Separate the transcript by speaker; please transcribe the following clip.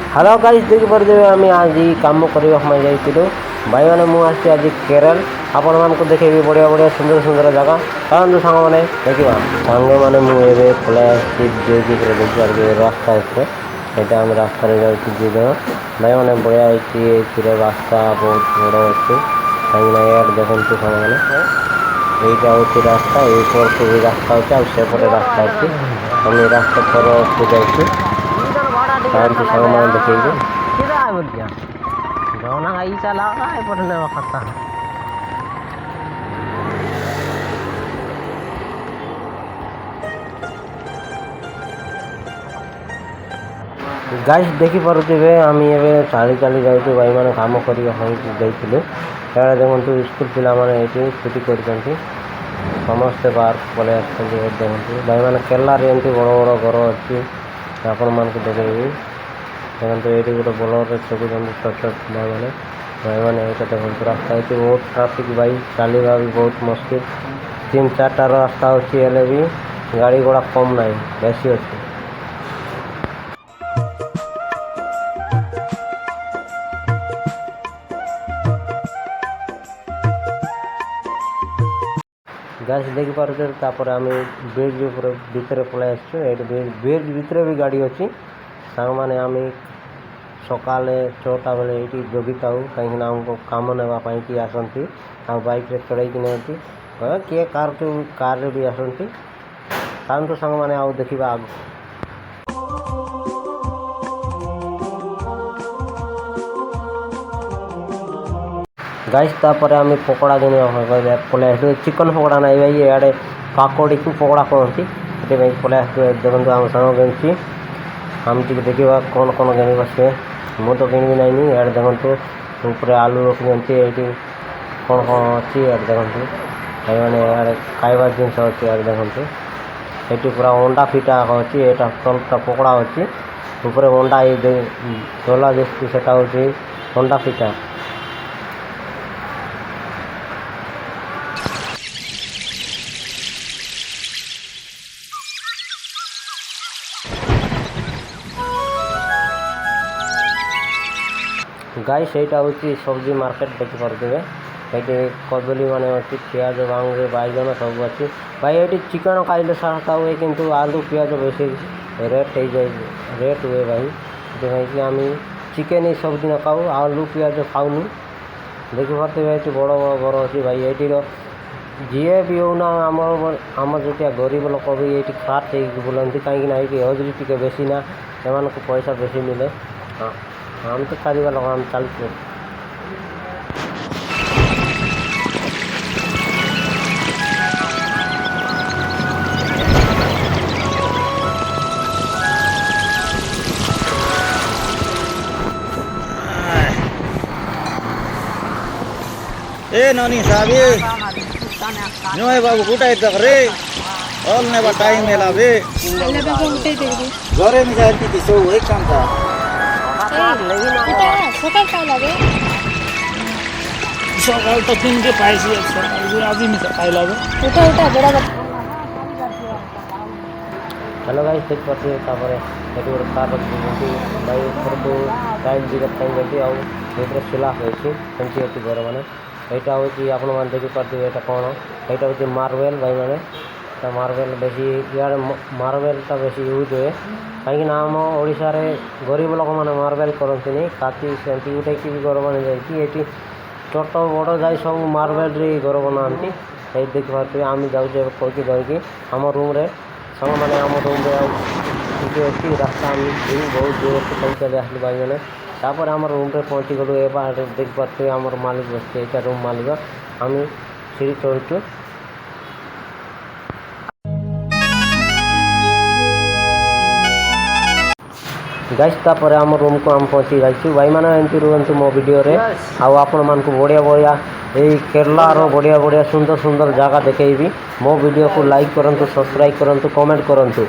Speaker 1: Hello guys देखिपे आम आज कम करने जाइलु भाई मैंने मुझे आज केरल आपण मानक देखेबी बढ़िया बढ़िया सुंदर सुंदर जगह चलते सांग मैंने देखा सांग मैंने मुझे पलि देखिए रास्ता यहाँ आम रास्ता जाऊँ भाई मैंने बढ़िया रास्ता बहुत बड़ अच्छे कहीं देखो सांग मैंने यहीटा हूँ रास्ता ये भी रास्ता अच्छे आसेपटे रास्ता अच्छे हम रास्ता पर जाइए सांग मैंने देखे जौना आई चला एपटे ने खाता गाइस देखी पारे आम ए चाली चाली जाऊँ भाई मैंने कम कर देखूँ देखो स्कूल पिला माने छुट्टी कर समस्ते पार्क पलि देखते भाई मैंने केरला एमती बड़ बड़ घर अच्छी आपण मान देखे देखो ये गोटे बोलर चुकुं छोट भाई मैंने ये देखो रास्ता ये बहुत ट्राफिक भाई चलवा भी बहुत मुश्किल 3-4टा रास्ता अच्छी भी गाड़ी घोड़ा कम ना बेसी अच्छी गैस देखी पारे आम ब्रिज भितर पलि ब्रिज भितर भी गाड़ी अच्छी सांग मैंने आम सकाले 6टा बेले ये जगी था कहीं आमको कम नापी किए आसती बाइक चढ़े कि किए कार भी आसती तो सांग मैंने आउ देखा आग गाइस तापर आम पकोड़ा दिन पलि चिकन पकोड़ा ना भाई इे पाकोड़ी को पकोड़ा कहती ये पलि देखो आम सांग गणुची आम टी देखा कौन कौन गणवा सी मु तो किणी ना इे देखो ऊपर आलू रखी ये कौन कौन अच्छी देखो भाई मैंने इे खाइबा जिनस अच्छी देखो ये पूरा अंडा फिटा अच्छी यहाँ तलटा पकोड़ा अच्छी ऊपर अंडा ये झोला दिखती से अंडा फिटा गाइस यहाँ हूँ सब्जी मार्केट देखी पारे ये कदली माने अच्छी पियाज बांगे बैगन सब अच्छी भाई ये चिकन खाइले सस्ता हुए किंतु आलू पियाज बेसी रेट हो जाए रेट हुए भाई देखिए आम चिकेन ही सब दिन खाऊ आलू पियाज खाऊनी देखी पारे ये बड़ बड़ घर अच्छी भाई ये जी भी होना आम जो गरीब लोक भी ये खाट बुलाती कहीं हजरी टी बेसी ना एम पैसा बेसी मिले हाँ हम तो चारिबा लोग हम चलते
Speaker 2: ए ननी साबी नोय बाबू कुठे येत रे ऑल ने बा टाइम मेला बे घरे में जाती थी सो एक काम था सकाल तो 3 के पाइस आज ही खाई लगे
Speaker 1: हेलो गाइस देख पाते ये गोटे कार रखी भाई ऊपर तो टाइल दिखा आउे सिला होती अच्छी घर मैंने यहाँ हूँ आपण मैंने देखी पारे यहाँ कौन यहाँ हूँ मार्बल भाई मैंने मार्बल बेसी इे मार्बलटा बेसी यूज हुए कहीं आम ओडिशा रे गरीब लोक मैंने मार्बल करती काती सेमती गोटे कि घर बन जाए छोट बड़ जाए सब मार्बल रे घर बनाती ये देखी पारे आम जाऊे कहीं जाकि आम रूम रे संग मैंने आम रूम रे अच्छी रास्ता आम बहुत दूर से चली आसलु भाई मैंने तापर आम रूम रे पहुँची गलु ए देखी पारे आम मालिक बसते यहाँ रूम मालिक आम सीढ़ी चढ़ुचु गाइस तापर आम रूम को आम पहुँची जाइए भाई मैंने एमती रुहतु मो वीडियो रे आपण मानक बढ़िया बढ़िया यही केरलार बढ़िया बढ़िया सुंदर सुंदर जगह देखेबी मो वीडियो को लाइक करंतु सब्सक्राइब करंतु कमेंट करंतु।